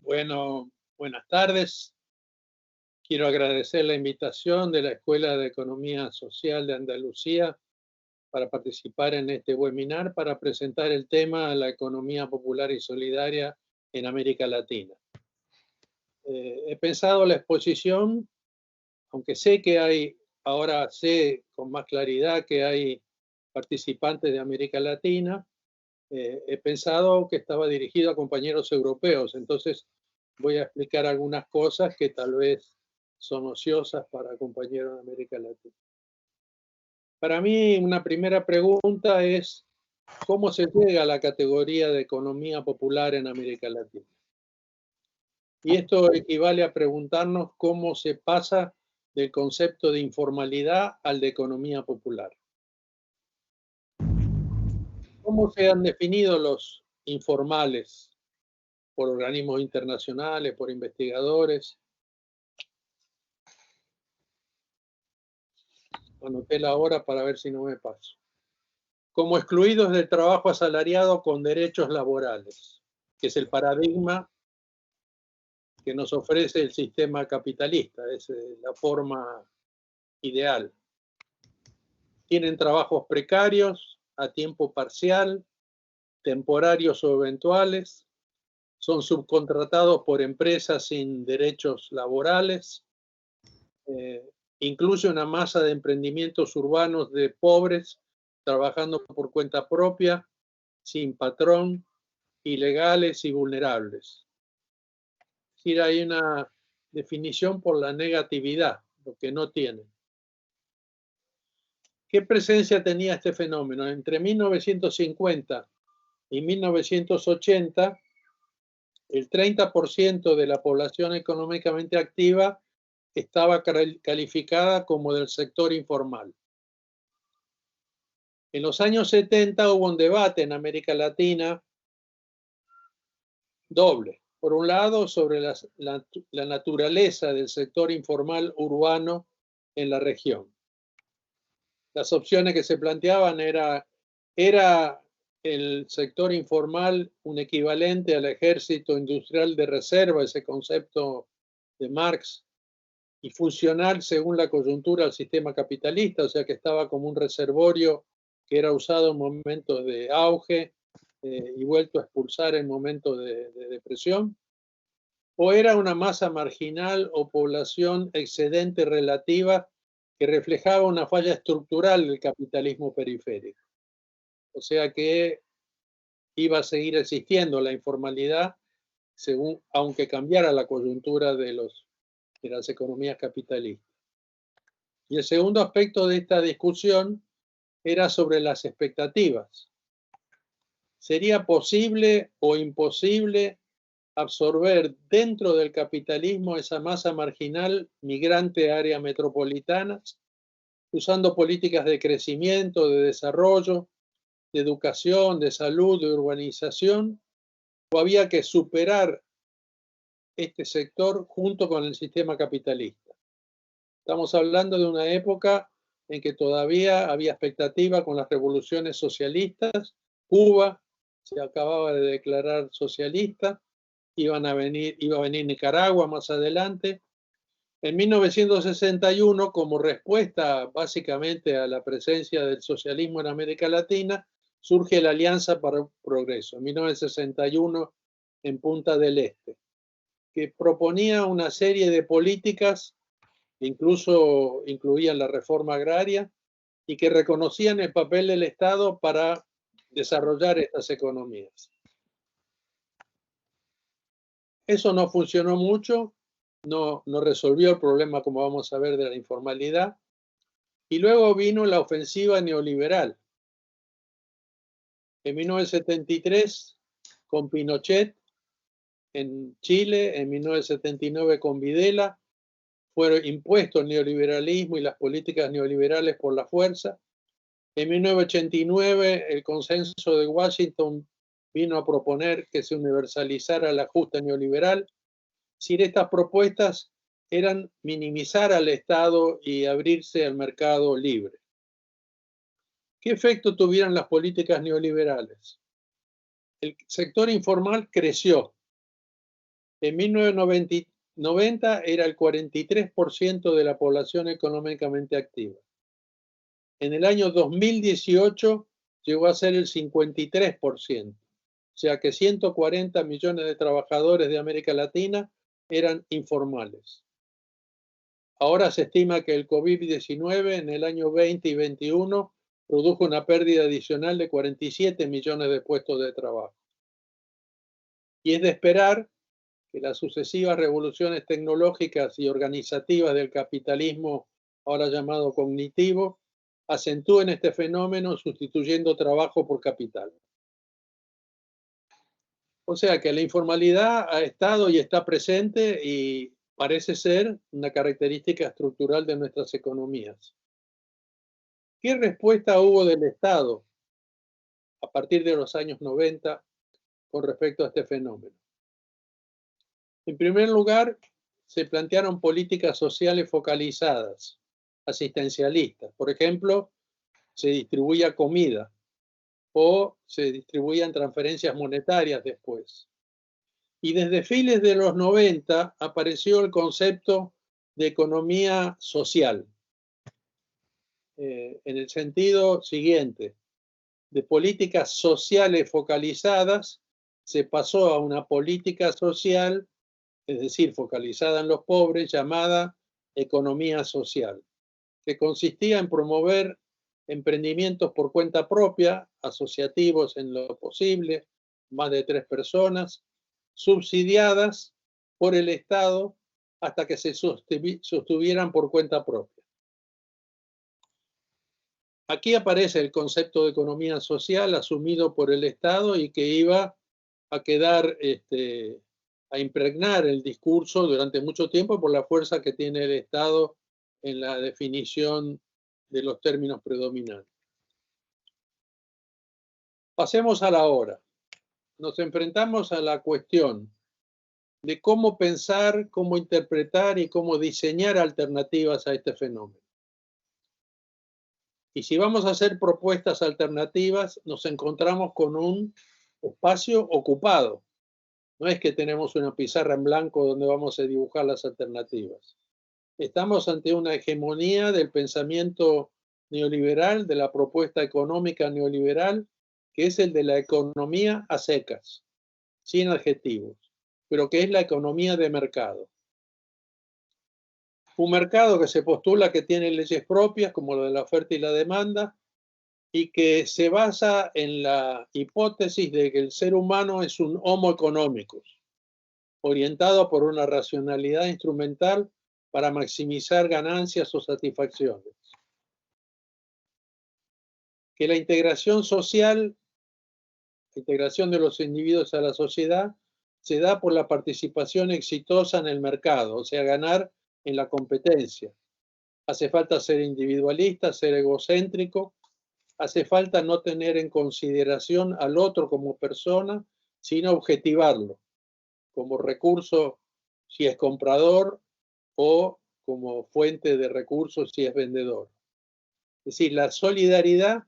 Bueno, buenas tardes. Quiero agradecer la invitación de la Escuela de Economía Social de Andalucía para participar en este webinar para presentar el tema la economía popular y solidaria en América Latina. He pensado la exposición, aunque sé que ahora sé con más claridad que hay participantes de América Latina, he pensado que estaba dirigido a compañeros europeos, entonces voy a explicar algunas cosas que tal vez son ociosas para compañeros de América Latina. Para mí, una primera pregunta es, ¿cómo se llega a la categoría de economía popular en América Latina? Y esto equivale a preguntarnos cómo se pasa del concepto de informalidad al de economía popular. ¿Cómo se han definido los informales por organismos internacionales, por investigadores? Anoté la hora para ver si no me paso. Como excluidos del trabajo asalariado con derechos laborales, que es el paradigma que nos ofrece el sistema capitalista, es la forma ideal. Tienen trabajos precarios, a tiempo parcial, temporarios o eventuales, son subcontratados por empresas sin derechos laborales, incluye una masa de emprendimientos urbanos de pobres trabajando por cuenta propia, sin patrón, ilegales y vulnerables. Es decir, hay una definición por la negatividad, lo que no tienen. ¿Qué presencia tenía este fenómeno? Entre 1950 y 1980, el 30% de la población económicamente activa estaba calificada como del sector informal. En los años 70 hubo un debate en América Latina doble. Por un lado, sobre la naturaleza del sector informal urbano en la región. Las opciones que se planteaban ¿era el sector informal un equivalente al ejército industrial de reserva, ese concepto de Marx, y funcional según la coyuntura al sistema capitalista, o sea que estaba como un reservorio que era usado en momentos de auge y vuelto a expulsar en momentos de depresión? ¿O era una masa marginal o población excedente relativa que reflejaba una falla estructural del capitalismo periférico? O sea que iba a seguir existiendo la informalidad según, aunque cambiara la coyuntura de las economías capitalistas. Y el segundo aspecto de esta discusión era sobre las expectativas. ¿Sería posible o imposible absorber dentro del capitalismo esa masa marginal migrante a áreas metropolitanas, usando políticas de crecimiento, de desarrollo, de educación, de salud, de urbanización? ¿O había que superar este sector junto con el sistema capitalista? Estamos hablando de una época en que todavía había expectativa con las revoluciones socialistas. Cuba se acababa de declarar socialista, iba a venir Nicaragua más adelante. En 1961, como respuesta básicamente a la presencia del socialismo en América Latina, surge la Alianza para el Progreso, en 1961 en Punta del Este, que proponía una serie de políticas que incluso incluían la reforma agraria y que reconocían el papel del Estado para desarrollar estas economías. Eso no funcionó mucho, no resolvió el problema, como vamos a ver, de la informalidad. Y luego vino la ofensiva neoliberal. En 1973, con Pinochet en Chile, en 1979 con Videla, fue impuesto el neoliberalismo y las políticas neoliberales por la fuerza. En 1989, el consenso de Washington vino a proponer que se universalizara el ajuste neoliberal. Si estas propuestas eran minimizar al Estado y abrirse al mercado libre. ¿Qué efecto tuvieron las políticas neoliberales? El sector informal creció En 1990 era el 43% de la población económicamente activa. En el año 2018 llegó a ser el 53%, o sea que 140 millones de trabajadores de América Latina eran informales. Ahora se estima que el COVID-19 en el año 20 y 21 produjo una pérdida adicional de 47 millones de puestos de trabajo. Y es de esperar que las sucesivas revoluciones tecnológicas y organizativas del capitalismo, ahora llamado cognitivo, acentúen este fenómeno sustituyendo trabajo por capital. O sea que la informalidad ha estado y está presente y parece ser una característica estructural de nuestras economías. ¿Qué respuesta hubo del Estado a partir de los años 90 con respecto a este fenómeno? En primer lugar, se plantearon políticas sociales focalizadas, asistencialistas. Por ejemplo, se distribuía comida o se distribuían transferencias monetarias después. Y desde fines de los 90 apareció el concepto de economía social, en el sentido siguiente: de políticas sociales focalizadas se pasó a una política social, es decir, focalizada en los pobres, llamada economía social, que consistía en promover emprendimientos por cuenta propia, asociativos en lo posible, más de 3 personas, subsidiadas por el Estado hasta que se sostuvieran por cuenta propia. Aquí aparece el concepto de economía social asumido por el Estado y que iba a quedar, a impregnar el discurso durante mucho tiempo por la fuerza que tiene el Estado en la definición de los términos predominantes. Pasemos a la hora. Nos enfrentamos a la cuestión de cómo pensar, cómo interpretar y cómo diseñar alternativas a este fenómeno. Y si vamos a hacer propuestas alternativas, nos encontramos con un espacio ocupado. No es que tenemos una pizarra en blanco donde vamos a dibujar las alternativas. Estamos ante una hegemonía del pensamiento neoliberal, de la propuesta económica neoliberal, que es el de la economía a secas, sin adjetivos, pero que es la economía de mercado. Un mercado que se postula que tiene leyes propias, como lo de la oferta y la demanda, y que se basa en la hipótesis de que el ser humano es un homo economicus, orientado por una racionalidad instrumental para maximizar ganancias o satisfacciones. Que la integración social, la integración de los individuos a la sociedad, se da por la participación exitosa en el mercado, o sea, ganar en la competencia. Hace falta ser individualista, ser egocéntrico, hace falta no tener en consideración al otro como persona, sino objetivarlo como recurso si es comprador o como fuente de recursos si es vendedor. Es decir, la solidaridad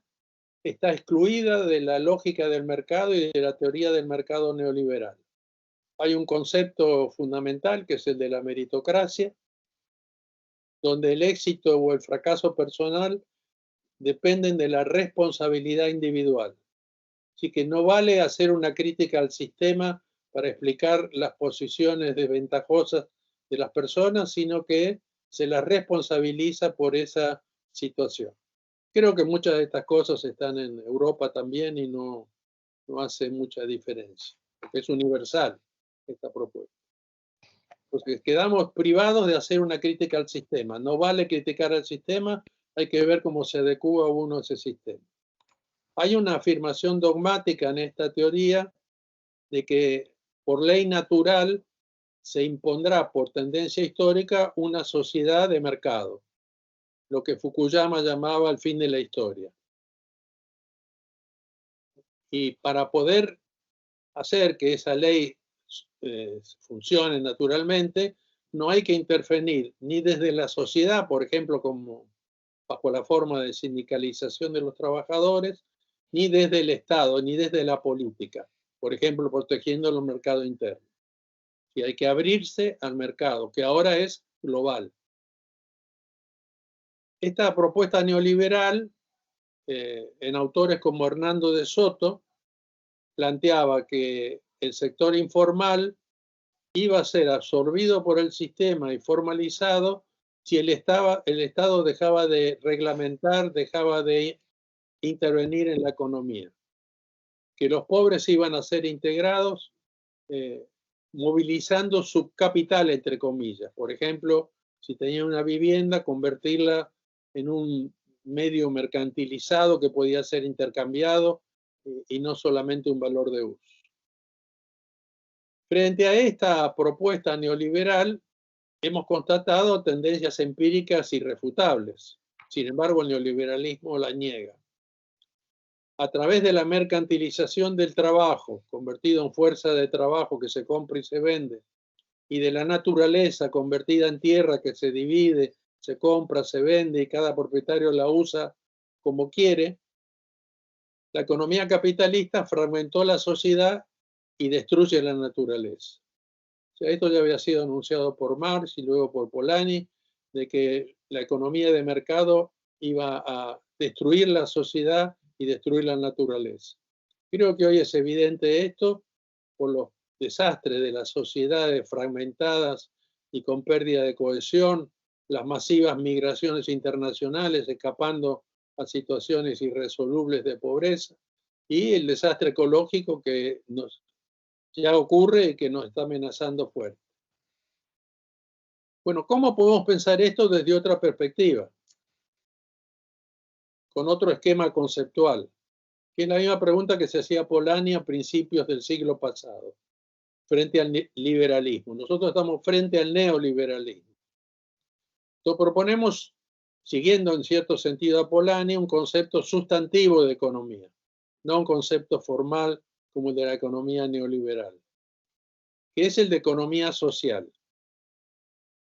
está excluida de la lógica del mercado y de la teoría del mercado neoliberal. Hay un concepto fundamental que es el de la meritocracia, donde el éxito o el fracaso personal dependen de la responsabilidad individual. Así que no vale hacer una crítica al sistema para explicar las posiciones desventajosas de las personas, sino que se las responsabiliza por esa situación. Creo que muchas de estas cosas están en Europa también y no hace mucha diferencia, porque es universal esta propuesta. Entonces quedamos privados de hacer una crítica al sistema. No vale criticar al sistema, hay que ver cómo se adecúa uno a ese sistema. Hay una afirmación dogmática en esta teoría de que por ley natural se impondrá por tendencia histórica una sociedad de mercado, lo que Fukuyama llamaba el fin de la historia. Y para poder hacer que esa ley funcione naturalmente, no hay que intervenir ni desde la sociedad, por ejemplo, como bajo la forma de sindicalización de los trabajadores, ni desde el Estado, ni desde la política, por ejemplo, protegiendo los mercados internos, y hay que abrirse al mercado, que ahora es global. Esta propuesta neoliberal, en autores como Hernando de Soto, planteaba que el sector informal iba a ser absorbido por el sistema y formalizado si el Estado dejaba de reglamentar, dejaba de intervenir en la economía. Que los pobres iban a ser integrados movilizando su capital, entre comillas. Por ejemplo, si tenían una vivienda, convertirla en un medio mercantilizado que podía ser intercambiado y no solamente un valor de uso. Frente a esta propuesta neoliberal, hemos constatado tendencias empíricas irrefutables. Sin embargo, el neoliberalismo la niega. A través de la mercantilización del trabajo, convertido en fuerza de trabajo que se compra y se vende, y de la naturaleza convertida en tierra que se divide, se compra, se vende y cada propietario la usa como quiere, la economía capitalista fragmentó la sociedad y destruye la naturaleza. O sea, esto ya había sido anunciado por Marx y luego por Polanyi, de que la economía de mercado iba a destruir la sociedad y destruir la naturaleza. Creo que hoy es evidente esto por los desastres de las sociedades fragmentadas y con pérdida de cohesión, las masivas migraciones internacionales escapando a situaciones irresolubles de pobreza y el desastre ecológico que ya ocurre y que nos está amenazando fuerte. Bueno, ¿cómo podemos pensar esto desde otra perspectiva? Con otro esquema conceptual, que es la misma pregunta que se hacía Polanyi a principios del siglo pasado, frente al liberalismo. Nosotros estamos frente al neoliberalismo. Entonces proponemos, siguiendo en cierto sentido a Polanyi, un concepto sustantivo de economía, no un concepto formal como el de la economía neoliberal, que es el de economía social.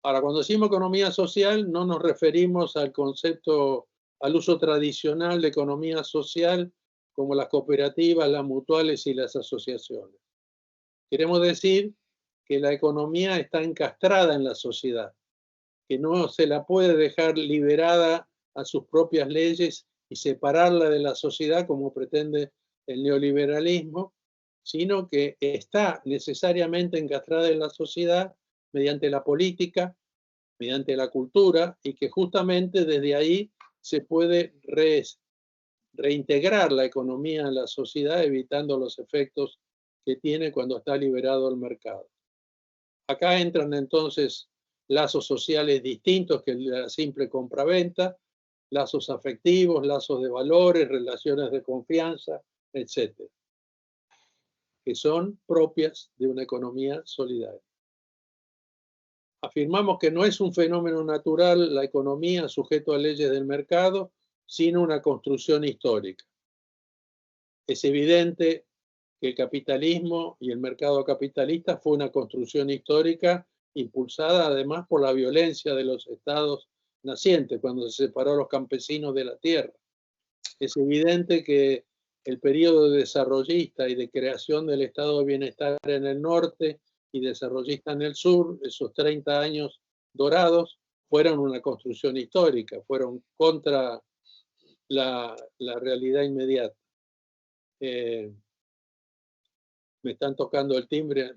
Ahora, cuando decimos economía social, no nos referimos al concepto, al uso tradicional de economía social, como las cooperativas, las mutuales y las asociaciones. Queremos decir que la economía está encastrada en la sociedad, que no se la puede dejar liberada a sus propias leyes y separarla de la sociedad como pretende el neoliberalismo, sino que está necesariamente encastrada en la sociedad mediante la política, mediante la cultura, y que justamente desde ahí se puede reintegrar la economía en la sociedad, evitando los efectos que tiene cuando está liberado el mercado. Acá entran entonces lazos sociales distintos que la simple compraventa, lazos afectivos, lazos de valores, relaciones de confianza, etcétera, que son propias de una economía solidaria. Afirmamos que no es un fenómeno natural la economía sujeto a leyes del mercado, sino una construcción histórica. Es evidente que el capitalismo y el mercado capitalista fue una construcción histórica impulsada además por la violencia de los estados nacientes cuando se separó a los campesinos de la tierra. Es evidente que el periodo desarrollista y de creación del estado de bienestar en el norte y desarrollista en el sur, esos 30 años dorados, fueron una construcción histórica, fueron contra la realidad inmediata. Me están tocando el timbre,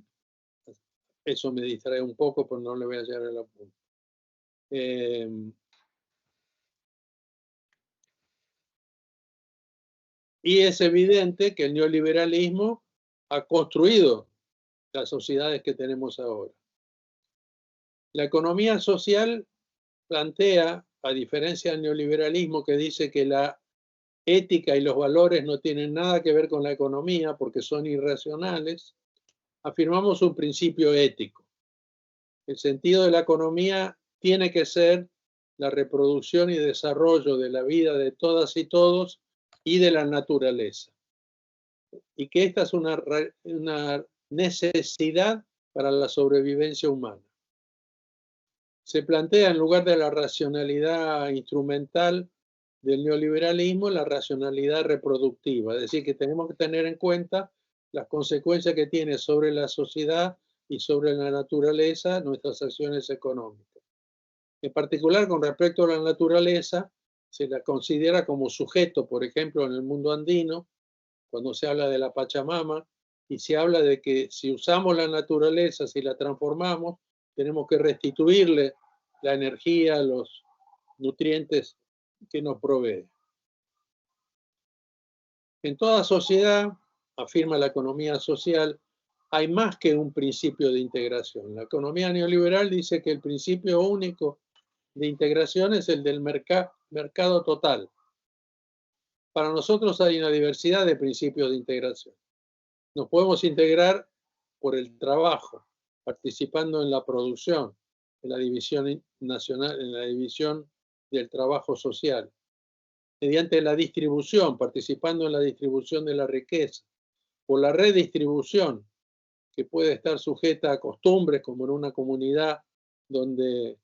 eso me distrae un poco, pero no le voy a llegar el apunte. Y es evidente que el neoliberalismo ha construido las sociedades que tenemos ahora. La economía social plantea, a diferencia del neoliberalismo que dice que la ética y los valores no tienen nada que ver con la economía porque son irracionales, afirmamos un principio ético. El sentido de la economía tiene que ser la reproducción y desarrollo de la vida de todas y todos y de la naturaleza. Y que esta es una necesidad para la sobrevivencia humana. Se plantea en lugar de la racionalidad instrumental del neoliberalismo la racionalidad reproductiva, es decir, que tenemos que tener en cuenta las consecuencias que tiene sobre la sociedad y sobre la naturaleza nuestras acciones económicas. En particular, con respecto a la naturaleza, se la considera como sujeto, por ejemplo, en el mundo andino, cuando se habla de la Pachamama, y se habla de que si usamos la naturaleza, si la transformamos, tenemos que restituirle la energía, los nutrientes que nos provee. En toda sociedad, afirma la economía social, hay más que un principio de integración. La economía neoliberal dice que el principio único de integración es el del mercado total. Para nosotros hay una diversidad de principios de integración. Nos podemos integrar por el trabajo, participando en la producción, en la división nacional, en la división del trabajo social, mediante la distribución, participando en la distribución de la riqueza, por la redistribución, que puede estar sujeta a costumbres, como en una comunidad donde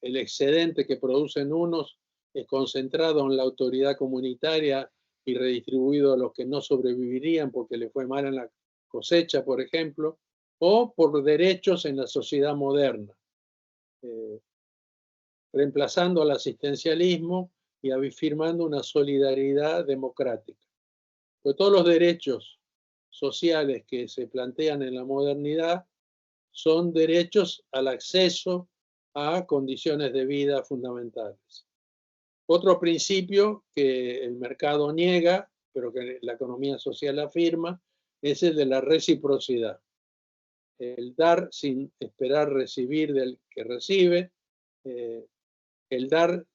el excedente que producen unos es concentrado en la autoridad comunitaria y redistribuido a los que no sobrevivirían porque les fue mal en la cosecha, por ejemplo, o por derechos en la sociedad moderna, reemplazando al asistencialismo y afirmando una solidaridad democrática. Pues todos los derechos sociales que se plantean en la modernidad son derechos al acceso a condiciones de vida fundamentales. Otro principio que el mercado niega, pero que la economía social afirma, es el de la reciprocidad. El dar sin esperar recibir del que recibe, el dar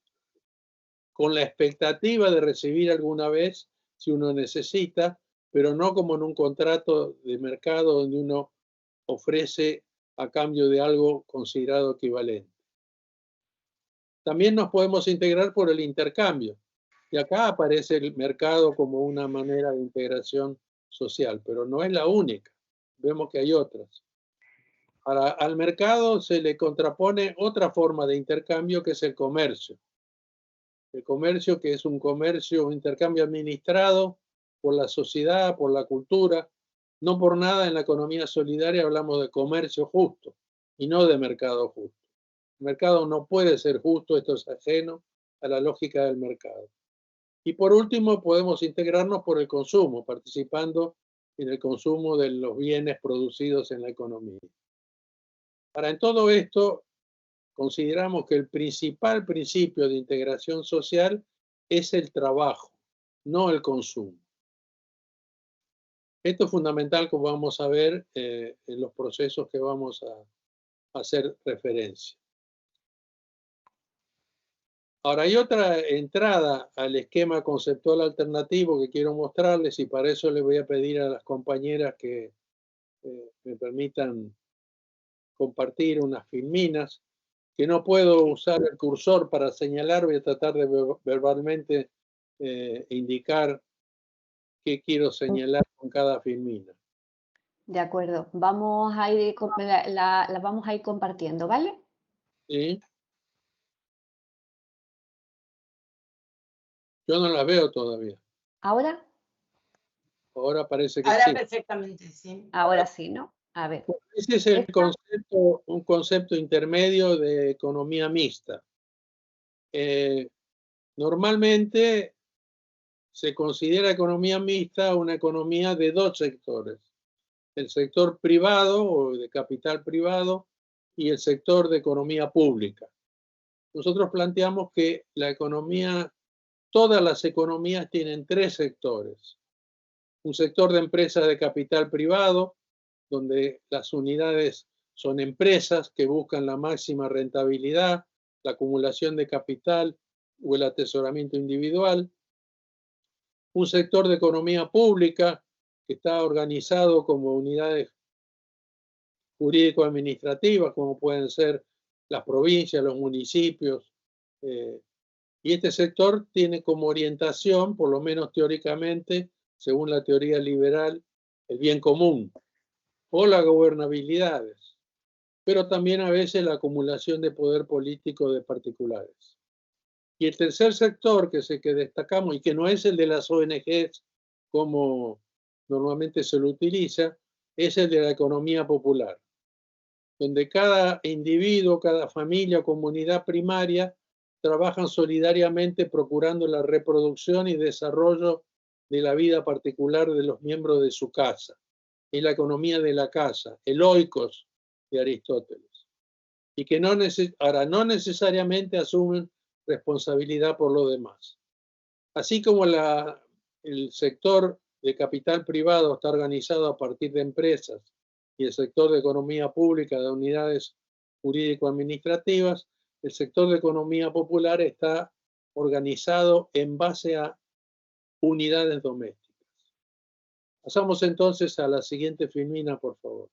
con la expectativa de recibir alguna vez si uno necesita, pero no como en un contrato de mercado donde uno ofrece a cambio de algo considerado equivalente. También nos podemos integrar por el intercambio. Y acá aparece el mercado como una manera de integración social, pero no es la única. Vemos que hay otras. Al mercado se le contrapone otra forma de intercambio que es el comercio. El comercio que es un comercio, un intercambio administrado por la sociedad, por la cultura. No por nada en la economía solidaria hablamos de comercio justo y no de mercado justo. El mercado no puede ser justo, esto es ajeno a la lógica del mercado. Y por último, podemos integrarnos por el consumo, participando en el consumo de los bienes producidos en la economía. Para en todo esto, consideramos que el principal principio de integración social es el trabajo, no el consumo. Esto es fundamental, como vamos a ver en los procesos que vamos a hacer referencia. Ahora, hay otra entrada al esquema conceptual alternativo que quiero mostrarles y para eso les voy a pedir a las compañeras que me permitan compartir unas filminas, que no puedo usar el cursor para señalar, voy a tratar de verbalmente indicar qué quiero señalar con cada filmina. De acuerdo, vamos a ir, la vamos a ir compartiendo, ¿vale? ¿Sí? Yo no las veo todavía. ¿Ahora? Ahora parece que Ahora sí. perfectamente, sí. Ahora sí, ¿no? A ver. Ese es el concepto, un concepto intermedio de economía mixta. Normalmente se considera economía mixta una economía de dos sectores. El sector privado o de capital privado y el sector de economía pública. Nosotros planteamos que la economía, todas las economías tienen tres sectores. Un sector de empresas de capital privado, donde las unidades son empresas que buscan la máxima rentabilidad, la acumulación de capital o el atesoramiento individual. Un sector de economía pública que está organizado como unidades jurídico-administrativas, como pueden ser las provincias, los municipios. Y este sector tiene como orientación, por lo menos teóricamente, según la teoría liberal, el bien común o las gobernabilidades, pero también a veces la acumulación de poder político de particulares. Y el tercer sector que es el que destacamos y que no es el de las ONGs como normalmente se lo utiliza, es el de la economía popular. donde cada individuo, cada familia o comunidad primaria trabajan solidariamente procurando la reproducción y desarrollo de la vida particular de los miembros de su casa. Es la economía de la casa, el oikos de Aristóteles. Y que no necesariamente asumen responsabilidad por lo demás. Así como el sector de capital privado está organizado a partir de empresas y el sector de economía pública de unidades jurídico-administrativas, el sector de economía popular está organizado en base a unidades domésticas. Pasamos entonces a la siguiente filmina, por favor.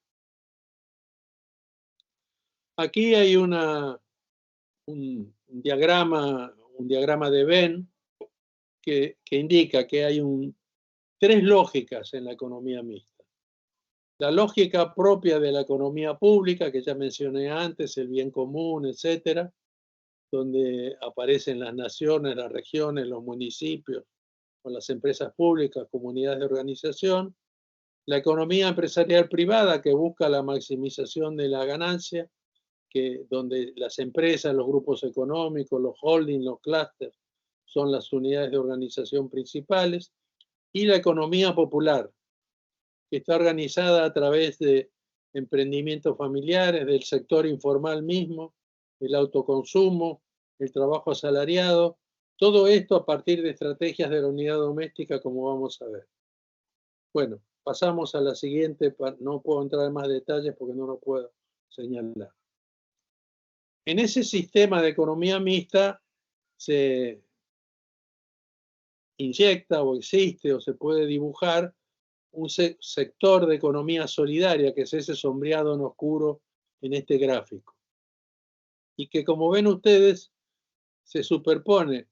Aquí hay un diagrama de Venn que indica que hay tres lógicas en la economía mixta. La lógica propia de la economía pública, que ya mencioné antes, el bien común, etcétera, donde aparecen las naciones, las regiones, los municipios, o las empresas públicas, comunidades de organización. La economía empresarial privada, que busca la maximización de la ganancia, donde las empresas, los grupos económicos, los holdings, los clústeres, son las unidades de organización principales. Y la economía popular, que está organizada a través de emprendimientos familiares, del sector informal mismo, el autoconsumo, el trabajo asalariado, todo esto a partir de estrategias de la unidad doméstica, como vamos a ver. Bueno, pasamos a la siguiente, no puedo entrar en más detalles porque no lo puedo señalar. En ese sistema de economía mixta se inyecta o existe o se puede dibujar un sector de economía solidaria, que es ese sombreado en oscuro en este gráfico. Y que, como ven ustedes, se superpone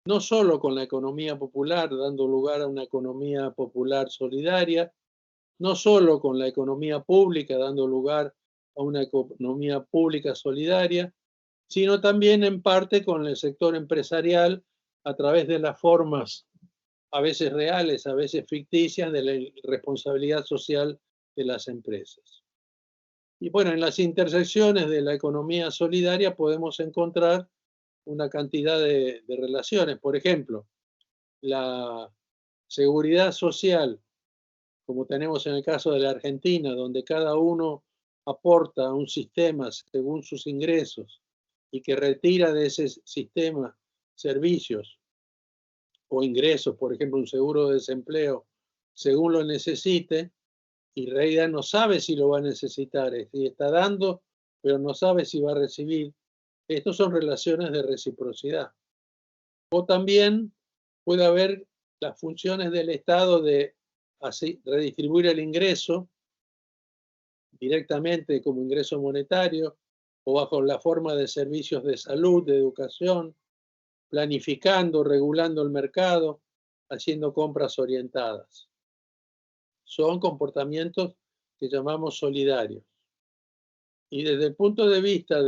no solo con la economía popular, dando lugar a una economía popular solidaria, no solo con la economía pública, dando lugar a una economía pública solidaria, sino también en parte con el sector empresarial a través de las formas a veces reales, a veces ficticias, de la responsabilidad social de las empresas. Y bueno, en las intersecciones de la economía solidaria podemos encontrar una cantidad de relaciones. Por ejemplo, la seguridad social, como tenemos en el caso de la Argentina, donde cada uno aporta a un sistema según sus ingresos y que retira de ese sistema servicios o ingresos, por ejemplo, un seguro de desempleo, según lo necesite, y en realidad no sabe si lo va a necesitar, si está dando, pero no sabe si va a recibir. Estas son relaciones de reciprocidad. O también puede haber las funciones del Estado de así redistribuir el ingreso directamente como ingreso monetario o bajo la forma de servicios de salud, de educación, planificando, regulando el mercado, haciendo compras orientadas. Son comportamientos que llamamos solidarios. Y desde el punto de vista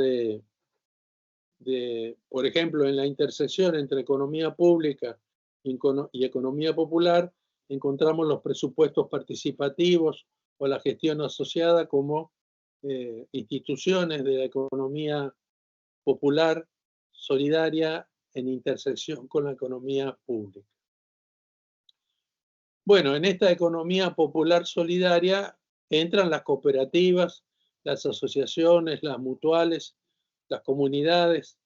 por ejemplo, en la intersección entre economía pública y economía popular, encontramos los presupuestos participativos o la gestión asociada como instituciones de la economía popular solidaria en intersección con la economía pública. Bueno, en esta economía popular solidaria entran las cooperativas, las asociaciones, las mutuales, las comunidades.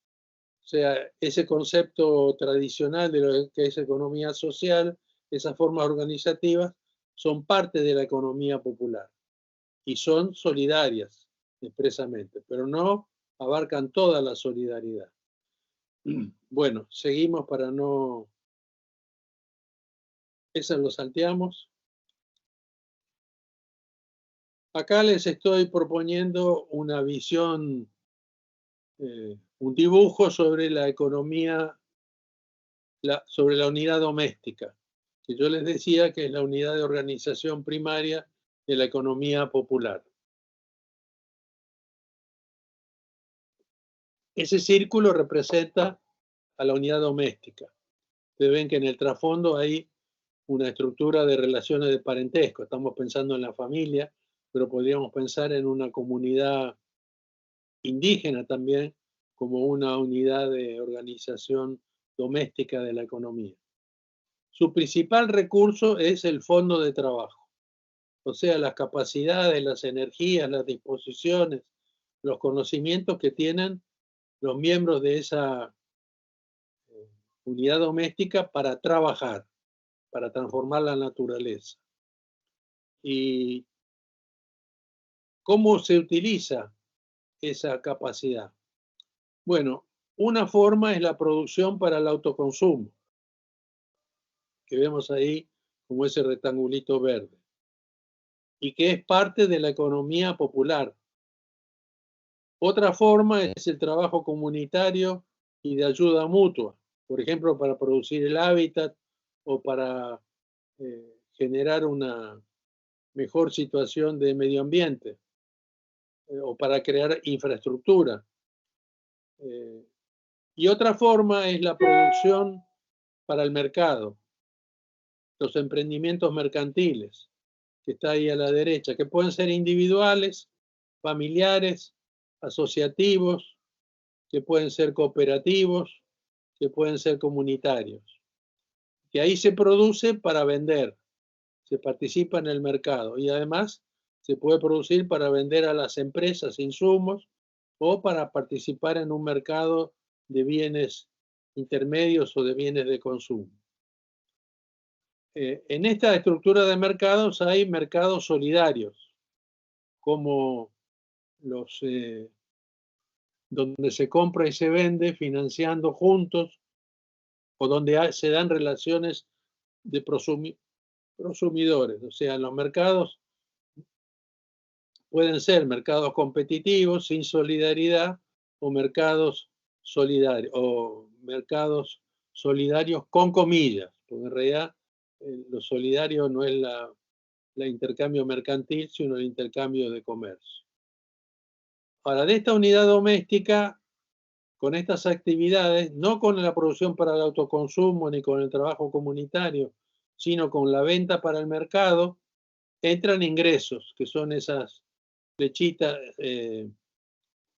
O sea, ese concepto tradicional de lo que es economía social, esas formas organizativas, son parte de la economía popular y son solidarias expresamente, pero no abarcan toda la solidaridad. Bueno, seguimos para no... Esa lo salteamos. Acá les estoy proponiendo una visión, un dibujo sobre la economía, sobre la unidad doméstica, que yo les decía que es la unidad de organización primaria de la economía popular. Ese círculo representa a la unidad doméstica. Ustedes ven que en el trasfondo hay una estructura de relaciones de parentesco. Estamos pensando en la familia, pero podríamos pensar en una comunidad indígena también como una unidad de organización doméstica de la economía. Su principal recurso es el fondo de trabajo, o sea, las capacidades, las energías, las disposiciones, los conocimientos que tienen los miembros de esa unidad doméstica para trabajar, para transformar la naturaleza. ¿Y cómo se utiliza esa capacidad? Bueno, una forma es la producción para el autoconsumo, que vemos ahí como ese rectangulito verde, y que es parte de la economía popular. Otra forma es el trabajo comunitario y de ayuda mutua, por ejemplo, para producir el hábitat o para generar una mejor situación de medio ambiente o para crear infraestructura. Y otra forma es la producción para el mercado, los emprendimientos mercantiles, que está ahí a la derecha, que pueden ser individuales, familiares, asociativos, que pueden ser cooperativos, que pueden ser comunitarios. Que ahí se produce para vender, se participa en el mercado y además se puede producir para vender a las empresas insumos o para participar en un mercado de bienes intermedios o de bienes de consumo. En esta estructura de mercados hay mercados solidarios, como los donde se compra y se vende financiando juntos o donde se dan relaciones de prosumidores. O sea, los mercados pueden ser mercados competitivos sin solidaridad o mercados solidarios con comillas, porque en realidad lo solidario no es el intercambio mercantil, sino el intercambio de comercio. Ahora, de esta unidad doméstica, con estas actividades, no con la producción para el autoconsumo ni con el trabajo comunitario, sino con la venta para el mercado, entran ingresos, que son esas flechitas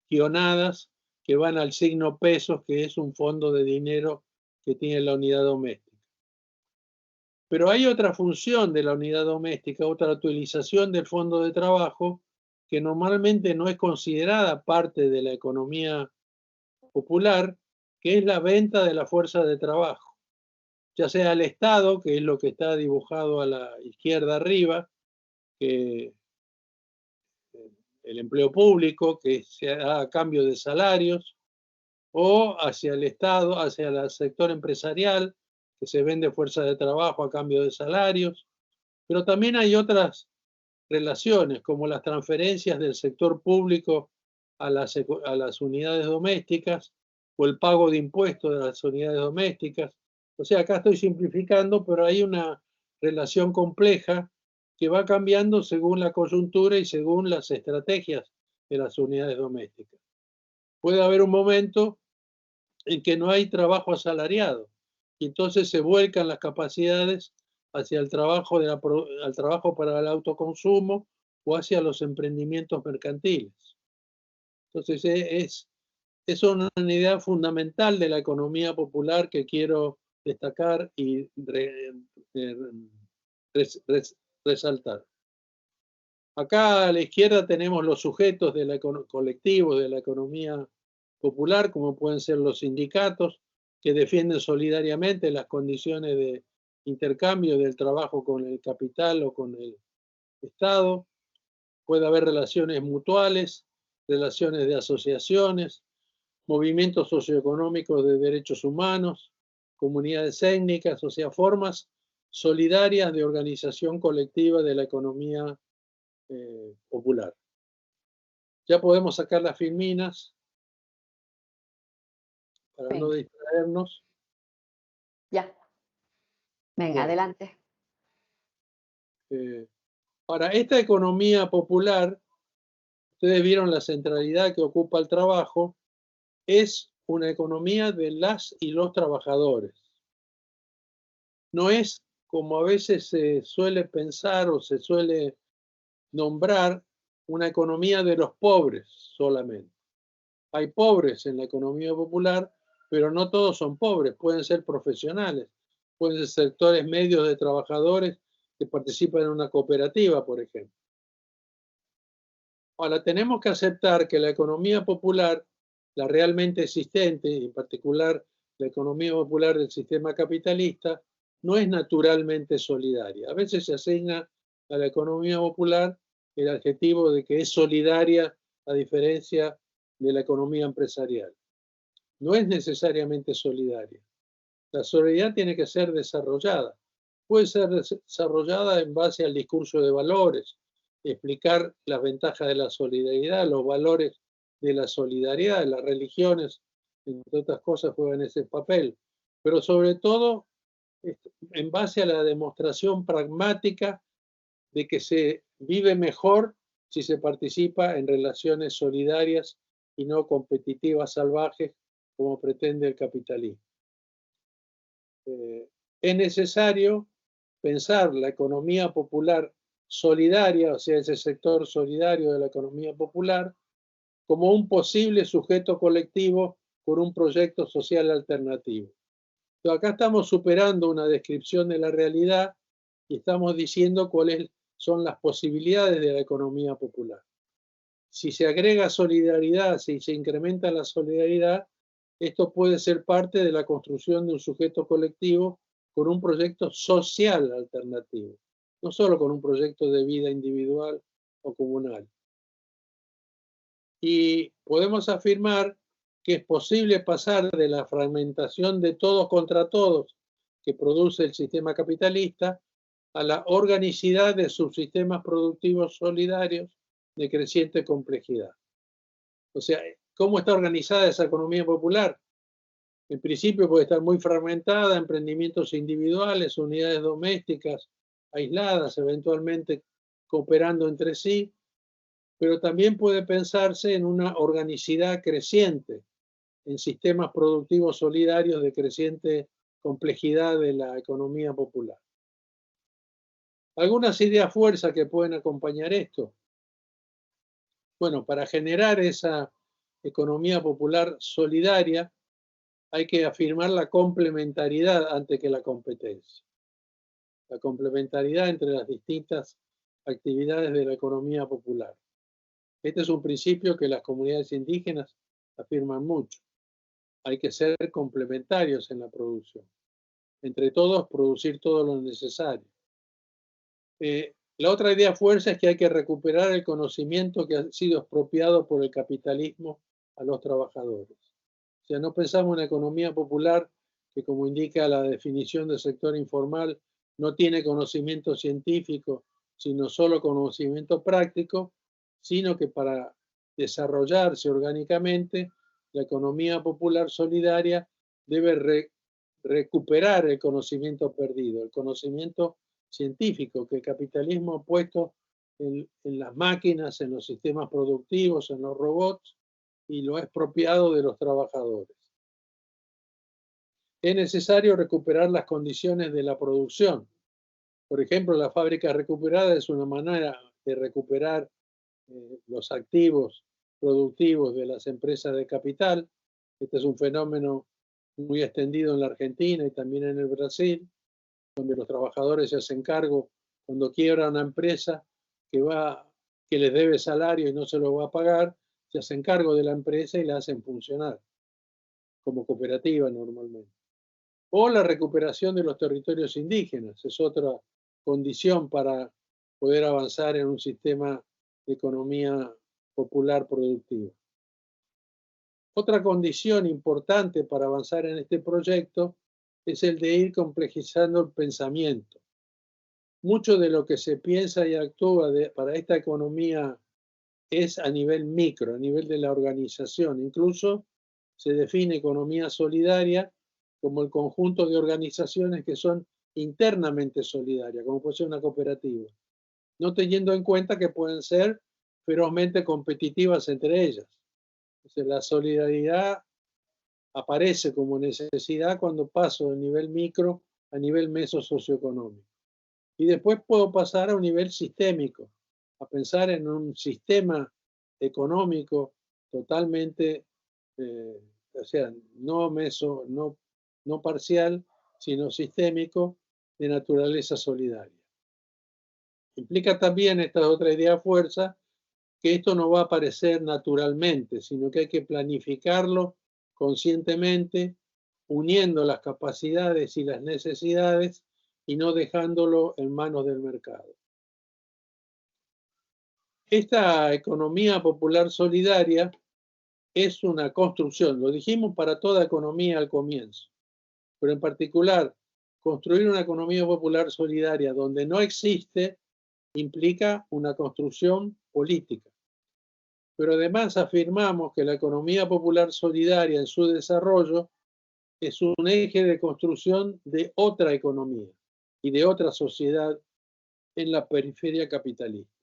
guionadas que van al signo pesos, que es un fondo de dinero que tiene la unidad doméstica. Pero hay otra función de la unidad doméstica, otra utilización del fondo de trabajo, que normalmente no es considerada parte de la economía popular, que es la venta de la fuerza de trabajo, ya sea al Estado, que es lo que está dibujado a la izquierda arriba, que el empleo público, que se da a cambio de salarios, o hacia el Estado, hacia el sector empresarial, que se vende fuerza de trabajo a cambio de salarios. Pero también hay otras relaciones, como las transferencias del sector público a las unidades domésticas o el pago de impuestos de las unidades domésticas. O sea, acá estoy simplificando, pero hay una relación compleja que va cambiando según la coyuntura y según las estrategias de las unidades domésticas. Puede haber un momento en que no hay trabajo asalariado y entonces se vuelcan las capacidades hacia el trabajo, al trabajo para el autoconsumo o hacia los emprendimientos mercantiles. Entonces es una idea fundamental de la economía popular que quiero destacar y resaltar. Acá a la izquierda tenemos los sujetos colectivos de la economía popular, como pueden ser los sindicatos, que defienden solidariamente las condiciones de intercambio del trabajo con el capital o con el Estado. Puede haber relaciones mutuales, relaciones de asociaciones, movimientos socioeconómicos de derechos humanos, comunidades étnicas, o sea, formas solidarias de organización colectiva de la economía popular. Ya podemos sacar las filminas para no distraernos. Ya. Venga, Bueno, adelante. para esta economía popular, ustedes vieron la centralidad que ocupa el trabajo, es una economía de las y los trabajadores. No es como a veces se suele pensar o se suele nombrar una economía de los pobres solamente. Hay pobres en la economía popular, pero no todos son pobres, pueden ser profesionales, pueden ser sectores medios de trabajadores que participan en una cooperativa, por ejemplo. Ahora, tenemos que aceptar que la economía popular, la realmente existente, en particular la economía popular del sistema capitalista, no es naturalmente solidaria. A veces se asigna a la economía popular el adjetivo de que es solidaria a diferencia de la economía empresarial. No es necesariamente solidaria. La solidaridad tiene que ser desarrollada. Puede ser desarrollada en base al discurso de valores, explicar las ventajas de la solidaridad, los valores de la solidaridad. Las religiones, entre otras cosas, juegan ese papel. Pero sobre todo, en base a la demostración pragmática de que se vive mejor si se participa en relaciones solidarias y no competitivas salvajes como pretende el capitalismo. Es necesario pensar la economía popular solidaria, o sea, ese sector solidario de la economía popular, como un posible sujeto colectivo por un proyecto social alternativo. Pero acá estamos superando una descripción de la realidad y estamos diciendo cuáles son las posibilidades de la economía popular. Si se agrega solidaridad, si se incrementa la solidaridad, esto puede ser parte de la construcción de un sujeto colectivo con un proyecto social alternativo, no solo con un proyecto de vida individual o comunal. Y podemos afirmar que es posible pasar de la fragmentación de todos contra todos que produce el sistema capitalista a la organicidad de subsistemas productivos solidarios de creciente complejidad. O sea, ¿cómo está organizada esa economía popular? En principio puede estar muy fragmentada, emprendimientos individuales, unidades domésticas aisladas, eventualmente cooperando entre sí, pero también puede pensarse en una organicidad creciente, en sistemas productivos solidarios de creciente complejidad de la economía popular. Algunas ideas fuerza que pueden acompañar esto. Bueno, para generar esa economía popular solidaria hay que afirmar la complementariedad antes que la competencia. La complementariedad entre las distintas actividades de la economía popular. Este es un principio que las comunidades indígenas afirman mucho. Hay que ser complementarios en la producción. Entre todos, producir todo lo necesario. La otra idea fuerza es que hay que recuperar el conocimiento que ha sido expropiado por el capitalismo a los trabajadores. O sea, no pensamos en una economía popular que, como indica la definición del sector informal, no tiene conocimiento científico, sino solo conocimiento práctico, sino que para desarrollarse orgánicamente, la economía popular solidaria debe recuperar el conocimiento perdido, el conocimiento científico que el capitalismo ha puesto en las máquinas, en los sistemas productivos, en los robots, y lo ha expropiado de los trabajadores. Es necesario recuperar las condiciones de la producción. Por ejemplo, la fábrica recuperada es una manera de recuperar los activos productivos de las empresas de capital. Este es un fenómeno muy extendido en la Argentina y también en el Brasil, donde los trabajadores se hacen cargo cuando quiebra una empresa que les debe salario y no se lo va a pagar, se hacen cargo de la empresa y la hacen funcionar como cooperativa normalmente. O la recuperación de los territorios indígenas es otra condición para poder avanzar en un sistema de economía popular productiva. Otra condición importante para avanzar en este proyecto es el de ir complejizando el pensamiento. Mucho de lo que se piensa y actúa para esta economía es a nivel micro, a nivel de la organización. Incluso se define economía solidaria como el conjunto de organizaciones que son internamente solidarias, como puede ser una cooperativa, no teniendo en cuenta que pueden ser ferozmente competitivas entre ellas. Entonces, la solidaridad aparece como necesidad cuando paso del nivel micro a nivel meso socioeconómico. Y después puedo pasar a un nivel sistémico, a pensar en un sistema económico totalmente o sea, no parcial, sino sistémico, de naturaleza solidaria. Implica también esta otra idea fuerza, que esto no va a aparecer naturalmente, sino que hay que planificarlo conscientemente, uniendo las capacidades y las necesidades y no dejándolo en manos del mercado. Esta economía popular solidaria es una construcción, lo dijimos para toda economía al comienzo, pero en particular, construir una economía popular solidaria donde no existe implica una construcción política. Pero además afirmamos que la economía popular solidaria en su desarrollo es un eje de construcción de otra economía y de otra sociedad en la periferia capitalista.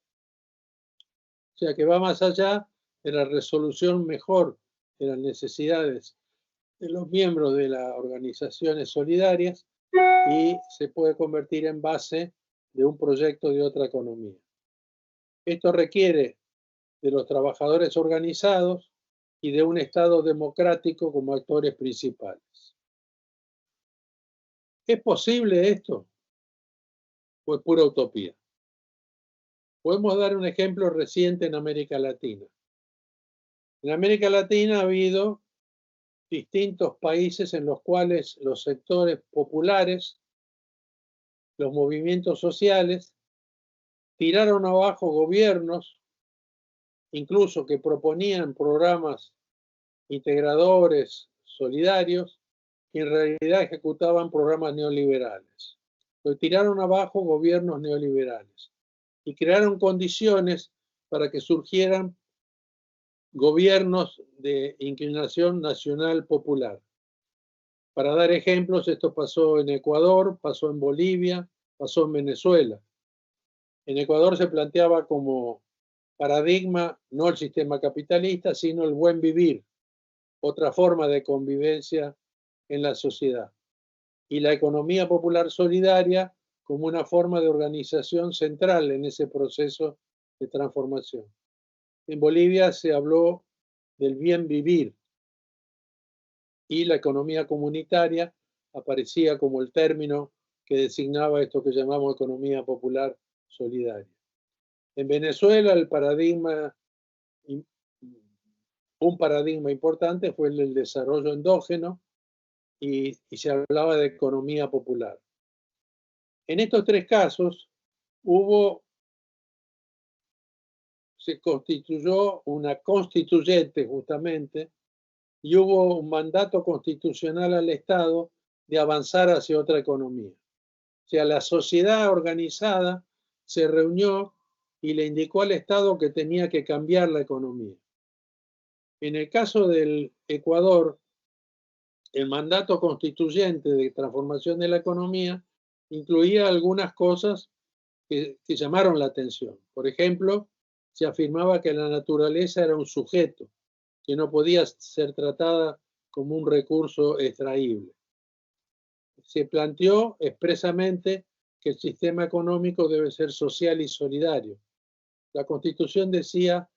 O sea que va más allá de la resolución mejor de las necesidades de los miembros de las organizaciones solidarias y se puede convertir en base de un proyecto de otra economía. Esto requiere de los trabajadores organizados y de un Estado democrático como actores principales. ¿Es posible esto? Pues pura utopía. Podemos dar un ejemplo reciente en América Latina. En América Latina ha habido distintos países en los cuales los sectores populares, los movimientos sociales, tiraron abajo gobiernos, incluso que proponían programas integradores, solidarios, que en realidad ejecutaban programas neoliberales. Lo tiraron abajo gobiernos neoliberales y crearon condiciones para que surgieran gobiernos de inclinación nacional popular. Para dar ejemplos, esto pasó en Ecuador, pasó en Bolivia, pasó en Venezuela. En Ecuador se planteaba como paradigma no el sistema capitalista, sino el buen vivir, otra forma de convivencia en la sociedad. Y la economía popular solidaria como una forma de organización central en ese proceso de transformación. En Bolivia se habló del bien vivir y la economía comunitaria aparecía como el término que designaba esto que llamamos economía popular solidaria. En Venezuela un paradigma importante fue el del desarrollo endógeno y se hablaba de economía popular. En estos tres casos se constituyó una constituyente justamente y hubo un mandato constitucional al Estado de avanzar hacia otra economía. O sea, la sociedad organizada se reunió y le indicó al Estado que tenía que cambiar la economía. En el caso del Ecuador, el mandato constituyente de transformación de la economía incluía algunas cosas que llamaron la atención. Por ejemplo, se afirmaba que la naturaleza era un sujeto, que no podía ser tratada como un recurso extraíble. Se planteó expresamente que el sistema económico debe ser social y solidario. La Constitución decía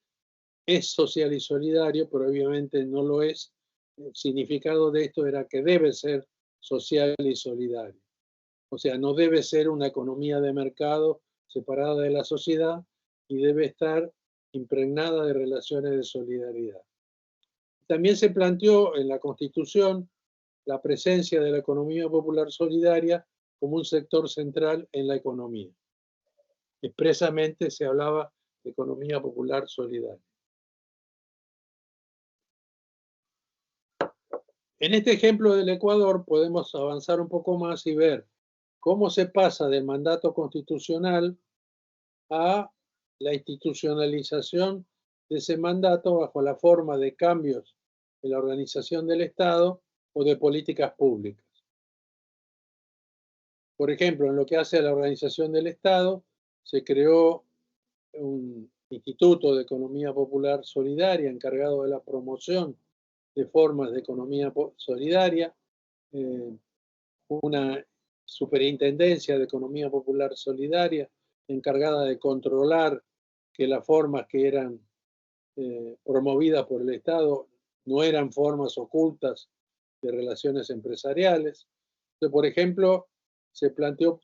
es social y solidario, pero obviamente no lo es. El significado de esto era que debe ser social y solidario. O sea, no debe ser una economía de mercado separada de la sociedad y debe estar impregnada de relaciones de solidaridad. También se planteó en la Constitución la presencia de la economía popular solidaria como un sector central en la economía. Expresamente se hablaba de economía popular solidaria. En este ejemplo del Ecuador podemos avanzar un poco más y ver cómo se pasa del mandato constitucional a la institucionalización de ese mandato bajo la forma de cambios en la organización del Estado o de políticas públicas. Por ejemplo, en lo que hace a la organización del Estado, se creó un Instituto de Economía Popular Solidaria encargado de la promoción de formas de economía solidaria, una superintendencia de economía popular solidaria encargada de controlar que las formas que eran promovidas por el Estado no eran formas ocultas de relaciones empresariales. Entonces, por ejemplo, se planteó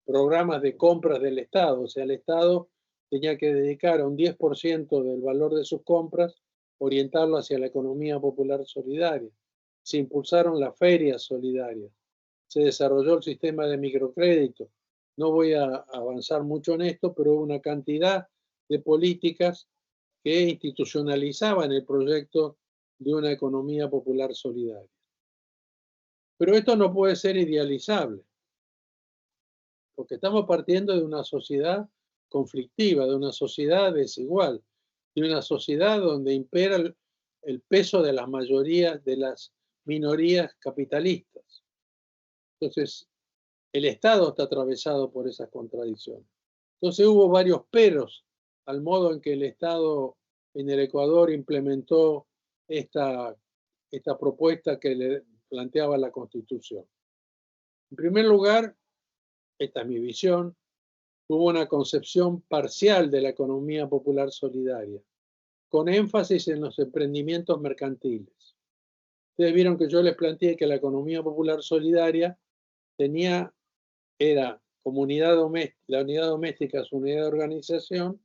programas de compras del Estado, o sea, el Estado tenía que dedicar un 10% del valor de sus compras, orientarlo hacia la economía popular solidaria. Se impulsaron las ferias solidarias, se desarrolló el sistema de microcrédito. No voy a avanzar mucho en esto, pero hubo una cantidad de políticas que institucionalizaban el proyecto de una economía popular solidaria. Pero esto no puede ser idealizable, porque estamos partiendo de una sociedad conflictiva, de una sociedad desigual, de una sociedad donde impera el peso de las mayorías, de las minorías capitalistas. Entonces, el Estado está atravesado por esas contradicciones. Entonces hubo varios peros al modo en que el Estado en el Ecuador implementó esta propuesta que le planteaba la Constitución. En primer lugar, esta es mi visión, hubo una concepción parcial de la economía popular solidaria, con énfasis en los emprendimientos mercantiles. Ustedes vieron que yo les planteé que la economía popular solidaria era comunidad doméstica, la unidad doméstica es unidad de organización,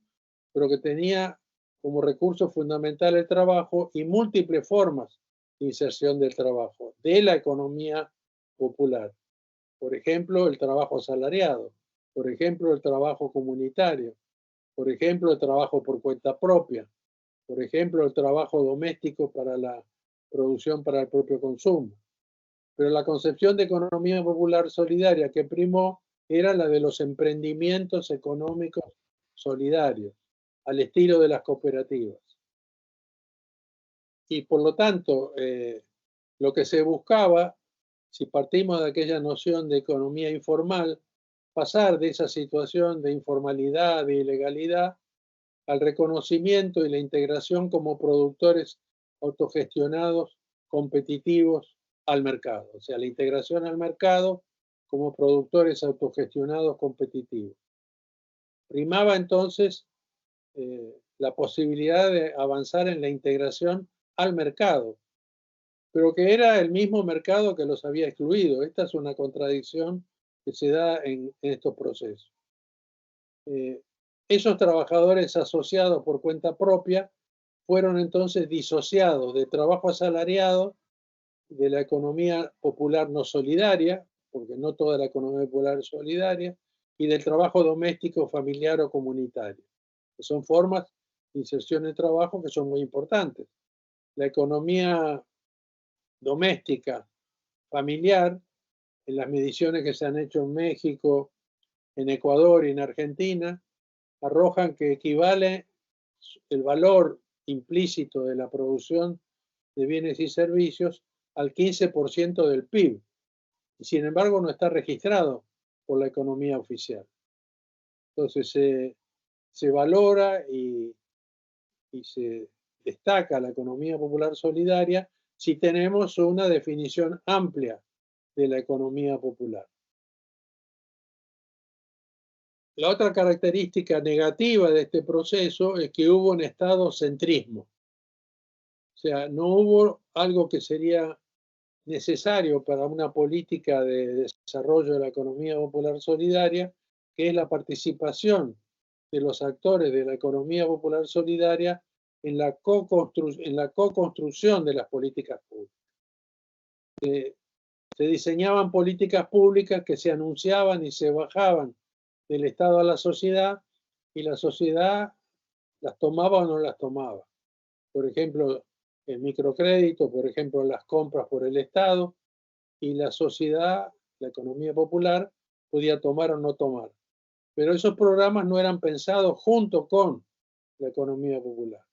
pero que tenía como recurso fundamental el trabajo y múltiples formas de inserción del trabajo, de la economía popular. Por ejemplo, el trabajo asalariado, por ejemplo, el trabajo comunitario, por ejemplo, el trabajo por cuenta propia, por ejemplo, el trabajo doméstico para la producción para el propio consumo. Pero la concepción de economía popular solidaria que primó era la de los emprendimientos económicos solidarios, al estilo de las cooperativas. Y por lo tanto, lo que se buscaba, si partimos de aquella noción de economía informal, pasar de esa situación de informalidad, de ilegalidad, al reconocimiento y la integración como productores autogestionados, competitivos al mercado, o sea, la integración al mercado como productores autogestionados competitivos. Primaba entonces la posibilidad de avanzar en la integración al mercado, pero que era el mismo mercado que los había excluido. Esta es una contradicción que se da en estos procesos. Esos trabajadores asociados por cuenta propia fueron entonces disociados de trabajo asalariado, de la economía popular no solidaria, porque no toda la economía popular es solidaria, y del trabajo doméstico, familiar o comunitario, que son formas de inserción en el trabajo que son muy importantes. La economía doméstica, familiar, en las mediciones que se han hecho en México, en Ecuador y en Argentina, arrojan que equivale el valor implícito de la producción de bienes y servicios al 15% del PIB, y sin embargo no está registrado por la economía oficial. Entonces se valora y se destaca la economía popular solidaria si tenemos una definición amplia de la economía popular. La otra característica negativa de este proceso es que hubo un estadocentrismo. O sea, no hubo algo que sería necesario para una política de desarrollo de la economía popular solidaria, que es la participación de los actores de la economía popular solidaria en la co-construcción de las políticas públicas. Se diseñaban políticas públicas que se anunciaban y se bajaban del Estado a la sociedad, y la sociedad las tomaba o no las tomaba. Por ejemplo, el microcrédito, por ejemplo, las compras por el Estado, y la sociedad, la economía popular, podía tomar o no tomar. Pero esos programas no eran pensados junto con la economía popular.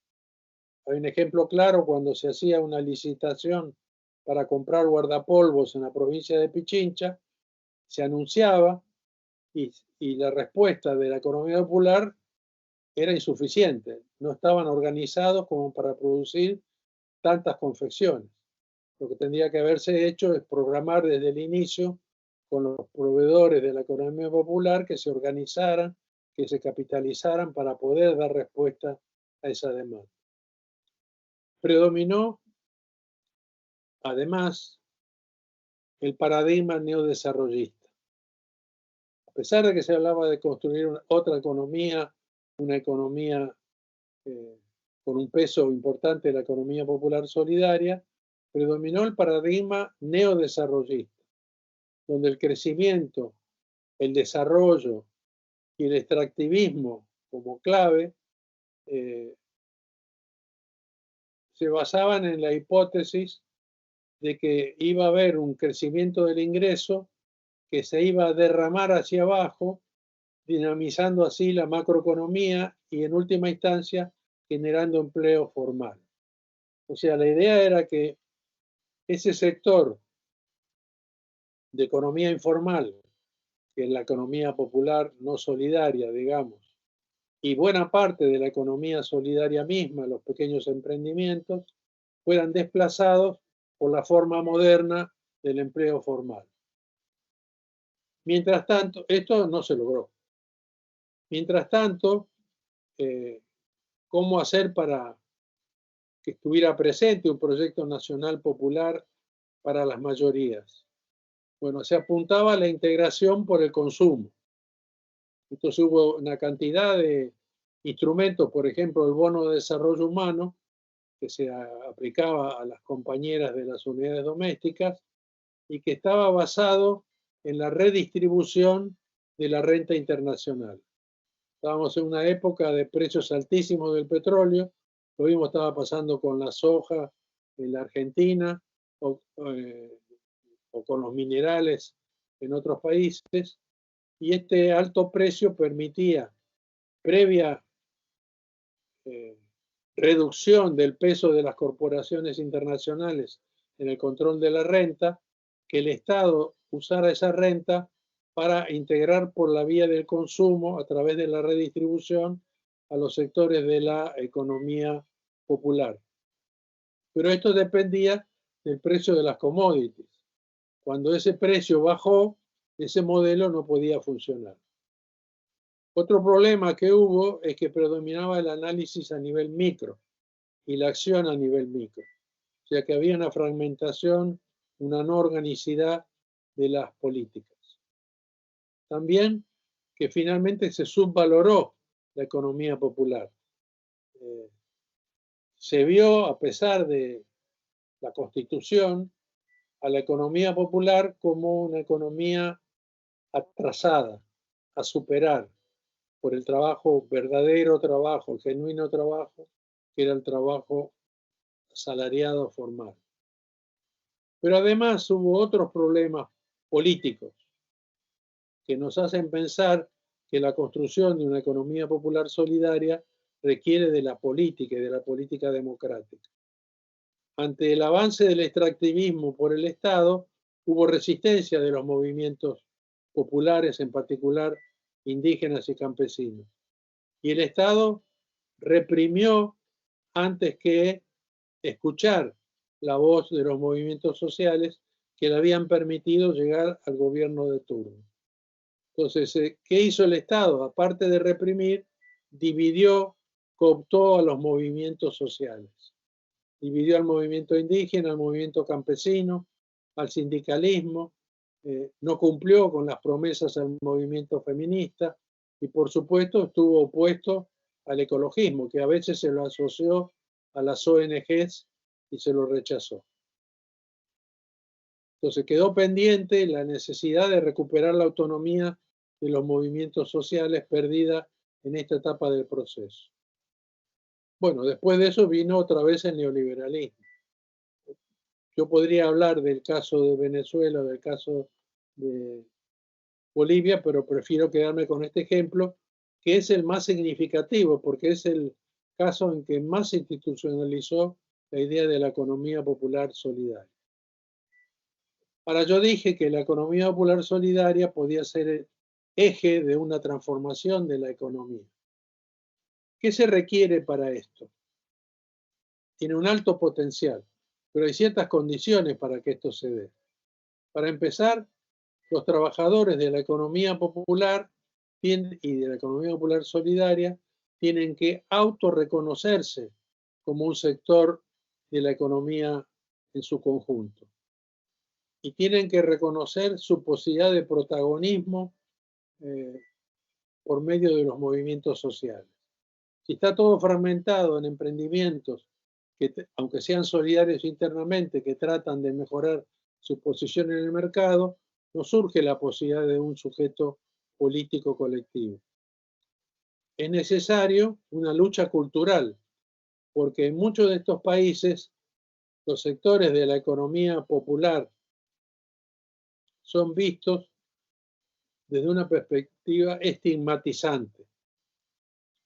Hay un ejemplo claro cuando se hacía una licitación para comprar guardapolvos en la provincia de Pichincha, se anunciaba y la respuesta de la economía popular era insuficiente. No estaban organizados como para producir tantas confecciones. Lo que tendría que haberse hecho es programar desde el inicio con los proveedores de la economía popular que se organizaran, que se capitalizaran para poder dar respuesta a esa demanda. Predominó, además, el paradigma neodesarrollista. A pesar de que se hablaba de construir otra economía, una economía con un peso importante de la economía popular solidaria, predominó el paradigma neodesarrollista, donde el crecimiento, el desarrollo y el extractivismo como clave se basaban en la hipótesis de que iba a haber un crecimiento del ingreso que se iba a derramar hacia abajo, dinamizando así la macroeconomía y en última instancia generando empleo formal. O sea, la idea era que ese sector de economía informal, que es la economía popular no solidaria, digamos, y buena parte de la economía solidaria misma, los pequeños emprendimientos, fueran desplazados por la forma moderna del empleo formal. Mientras tanto, esto no se logró. Mientras tanto, ¿cómo hacer para que estuviera presente un proyecto nacional popular para las mayorías? Bueno, se apuntaba a la integración por el consumo. Entonces hubo una cantidad de instrumentos, por ejemplo, el bono de desarrollo humano, que se aplicaba a las compañeras de las unidades domésticas y que estaba basado en la redistribución de la renta internacional. Estábamos en una época de precios altísimos del petróleo, lo mismo estaba pasando con la soja en la Argentina o con los minerales en otros países, y este alto precio permitía, previa reducción del peso de las corporaciones internacionales en el control de la renta, que el Estado usara esa renta para integrar por la vía del consumo a través de la redistribución a los sectores de la economía popular. Pero esto dependía del precio de las commodities. Cuando ese precio bajó, ese modelo no podía funcionar. Otro problema que hubo es que predominaba el análisis a nivel micro y la acción a nivel micro. O sea que había una fragmentación, una no organicidad de las políticas. También que finalmente se subvaloró la economía popular. Se vio, a pesar de la Constitución, a la economía popular como una economía atrasada, a superar por el trabajo, verdadero trabajo, genuino trabajo, que era el trabajo asalariado formal. Pero además hubo otros problemas políticos que nos hacen pensar que la construcción de una economía popular solidaria requiere de la política y de la política democrática. Ante el avance del extractivismo por el Estado, hubo resistencia de los movimientos populares, en particular indígenas y campesinos. Y el Estado reprimió antes que escuchar la voz de los movimientos sociales que le habían permitido llegar al gobierno de turno. Entonces, ¿qué hizo el Estado? Aparte de reprimir, dividió, cooptó a los movimientos sociales. Dividió al movimiento indígena, al movimiento campesino, al sindicalismo, no cumplió con las promesas al movimiento feminista y, por supuesto, estuvo opuesto al ecologismo, que a veces se lo asoció a las ONGs y se lo rechazó. Entonces quedó pendiente la necesidad de recuperar la autonomía de los movimientos sociales perdida en esta etapa del proceso. Bueno, después de eso vino otra vez el neoliberalismo. Yo podría hablar del caso de Venezuela, del caso de Bolivia, pero prefiero quedarme con este ejemplo, que es el más significativo, porque es el caso en que más se institucionalizó la idea de la economía popular solidaria. Ahora, yo dije que la economía popular solidaria podía ser el eje de una transformación de la economía. ¿Qué se requiere para esto? Tiene un alto potencial, pero hay ciertas condiciones para que esto se dé. Para empezar, los trabajadores de la economía popular y de la economía popular solidaria tienen que autorreconocerse como un sector de la economía en su conjunto. Y tienen que reconocer su posibilidad de protagonismo por medio de los movimientos sociales. Si está todo fragmentado en emprendimientos que, aunque sean solidarios internamente, que tratan de mejorar su posición en el mercado, no surge la posibilidad de un sujeto político colectivo. Es necesario una lucha cultural, porque en muchos de estos países los sectores de la economía popular son vistos desde una perspectiva estigmatizante.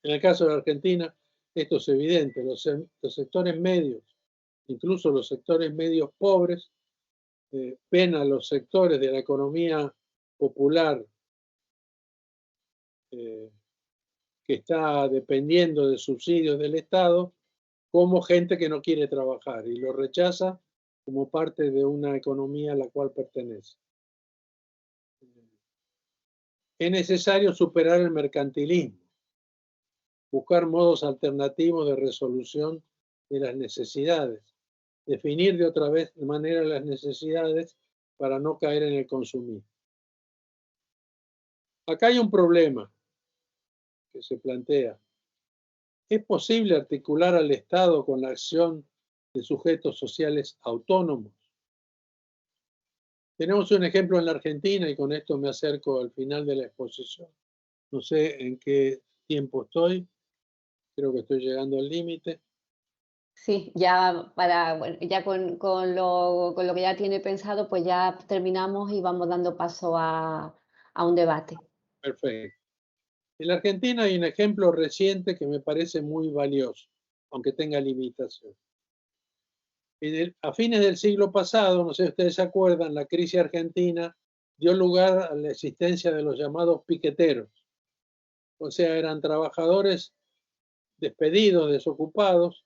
En el caso de la Argentina, esto es evidente. Los sectores medios, incluso los sectores medios pobres, ven a los sectores de la economía popular que está dependiendo de subsidios del Estado como gente que no quiere trabajar y lo rechaza como parte de una economía a la cual pertenece. Es necesario superar el mercantilismo, buscar modos alternativos de resolución de las necesidades, definir de otra manera las necesidades para no caer en el consumismo. Acá hay un problema que se plantea. ¿Es posible articular al Estado con la acción de sujetos sociales autónomos? Tenemos un ejemplo en la Argentina y con esto me acerco al final de la exposición. No sé en qué tiempo estoy, creo que estoy llegando al límite. Sí, ya bueno, ya con lo que ya tiene pensado, pues ya terminamos y vamos dando paso a un debate. Perfecto. En la Argentina hay un ejemplo reciente que me parece muy valioso, aunque tenga limitaciones. A fines del siglo pasado, no sé si ustedes se acuerdan, la crisis argentina dio lugar a la existencia de los llamados piqueteros. O sea, eran trabajadores despedidos, desocupados,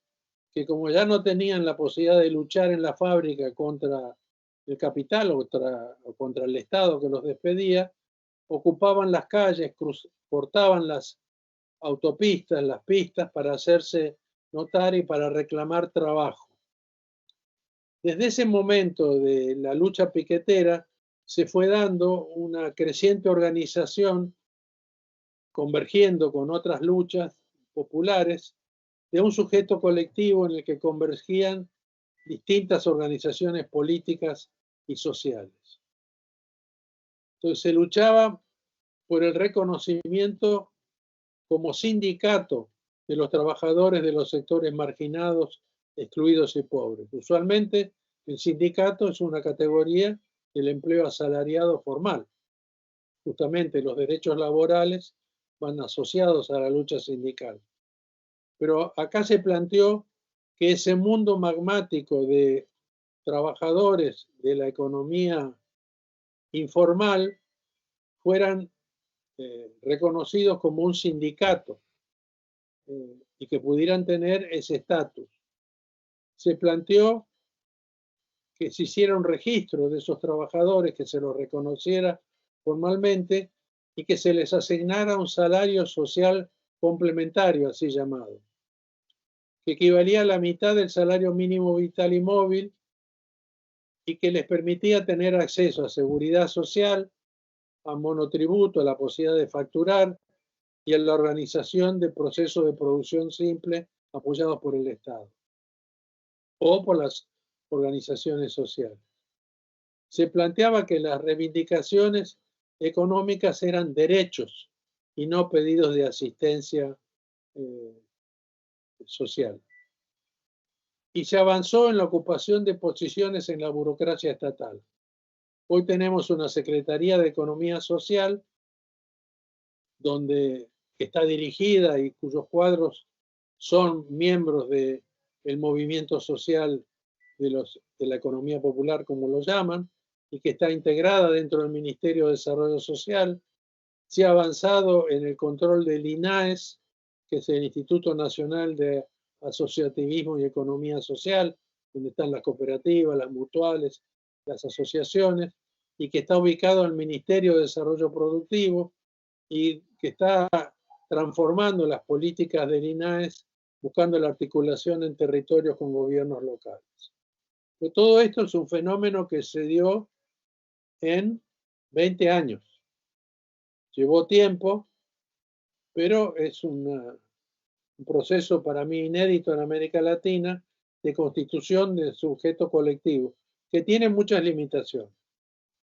que como ya no tenían la posibilidad de luchar en la fábrica contra el capital o contra el Estado que los despedía, ocupaban las calles, cortaban las autopistas, las pistas para hacerse notar y para reclamar trabajo. Desde ese momento de la lucha piquetera se fue dando una creciente organización convergiendo con otras luchas populares de un sujeto colectivo en el que convergían distintas organizaciones políticas y sociales. Entonces se luchaba por el reconocimiento como sindicato de los trabajadores de los sectores marginados, excluidos y pobres. Usualmente el sindicato es una categoría del empleo asalariado formal. Justamente los derechos laborales van asociados a la lucha sindical. Pero acá se planteó que ese mundo magmático de trabajadores de la economía informal fueran reconocidos como un sindicato y que pudieran tener ese estatus. Se planteó que se hiciera un registro de esos trabajadores, que se los reconociera formalmente y que se les asignara un salario social complementario, así llamado, que equivalía a la mitad del salario mínimo vital y móvil y que les permitía tener acceso a seguridad social, a monotributo, a la posibilidad de facturar y a la organización de procesos de producción simple apoyados por el Estado o por las organizaciones sociales. Se planteaba que las reivindicaciones económicas eran derechos y no pedidos de asistencia social. Y se avanzó en la ocupación de posiciones en la burocracia estatal. Hoy tenemos una Secretaría de Economía Social que está dirigida y cuyos cuadros son miembros del movimiento social de la economía popular, como lo llaman, y que está integrada dentro del Ministerio de Desarrollo Social. Se ha avanzado en el control del INAES, que es el Instituto Nacional de Asociativismo y Economía Social, donde están las cooperativas, las mutuales, las asociaciones, y que está ubicado en el Ministerio de Desarrollo Productivo y que está transformando las políticas del INAES buscando la articulación en territorios con gobiernos locales. Pero todo esto es un fenómeno que se dio en 20 años. Llevó tiempo, pero es un proceso para mí inédito en América Latina de constitución de sujeto colectivo, que tiene muchas limitaciones.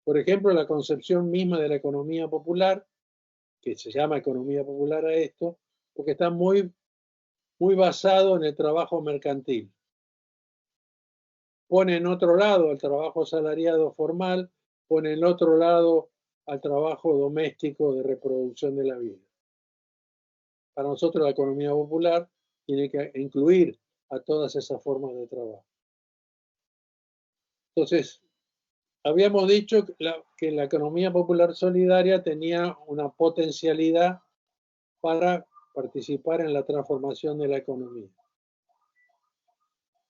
Por ejemplo, la concepción misma de la economía popular, que se llama economía popular a esto, porque está muy basado en el trabajo mercantil. Pone en otro lado al trabajo asalariado formal, pone en otro lado al trabajo doméstico de reproducción de la vida. Para nosotros la economía popular tiene que incluir a todas esas formas de trabajo. Entonces, habíamos dicho que la economía popular solidaria tenía una potencialidad para participar en la transformación de la economía.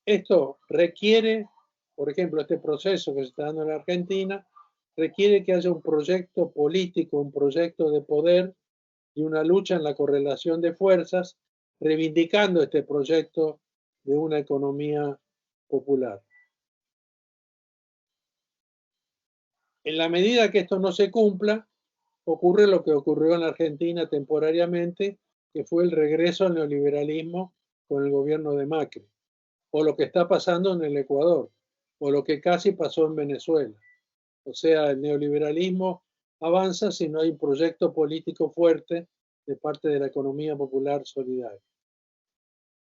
Esto requiere, por ejemplo, este proceso que se está dando en la Argentina, requiere que haya un proyecto político, un proyecto de poder y una lucha en la correlación de fuerzas, reivindicando este proyecto de una economía popular. En la medida que esto no se cumpla, ocurre lo que ocurrió en la Argentina temporariamente, que fue el regreso al neoliberalismo con el gobierno de Macri, o lo que está pasando en el Ecuador, o lo que casi pasó en Venezuela. O sea, el neoliberalismo avanza si no hay un proyecto político fuerte de parte de la economía popular solidaria.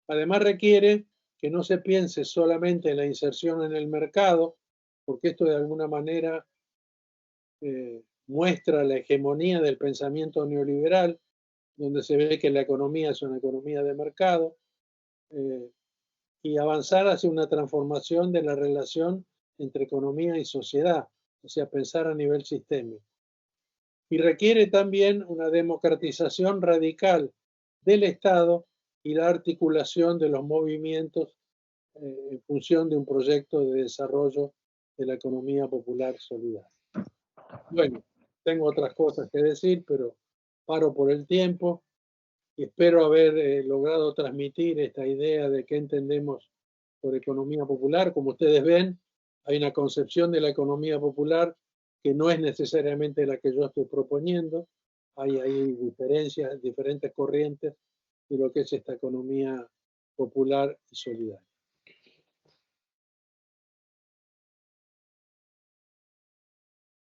Además, requiere que no se piense solamente en la inserción en el mercado, porque esto de alguna manera muestra la hegemonía del pensamiento neoliberal, donde se ve que la economía es una economía de mercado, y avanzar hacia una transformación de la relación entre economía y sociedad, o sea, pensar a nivel sistémico. Y requiere también una democratización radical del Estado y la articulación de los movimientos en función de un proyecto de desarrollo de la economía popular solidaria. Bueno, tengo otras cosas que decir, pero paro por el tiempo y espero haber logrado transmitir esta idea de qué entendemos por economía popular. Como ustedes ven, hay una concepción de la economía popular que no es necesariamente la que yo estoy proponiendo. Hay diferencias, diferentes corrientes de lo que es esta economía popular y solidaria.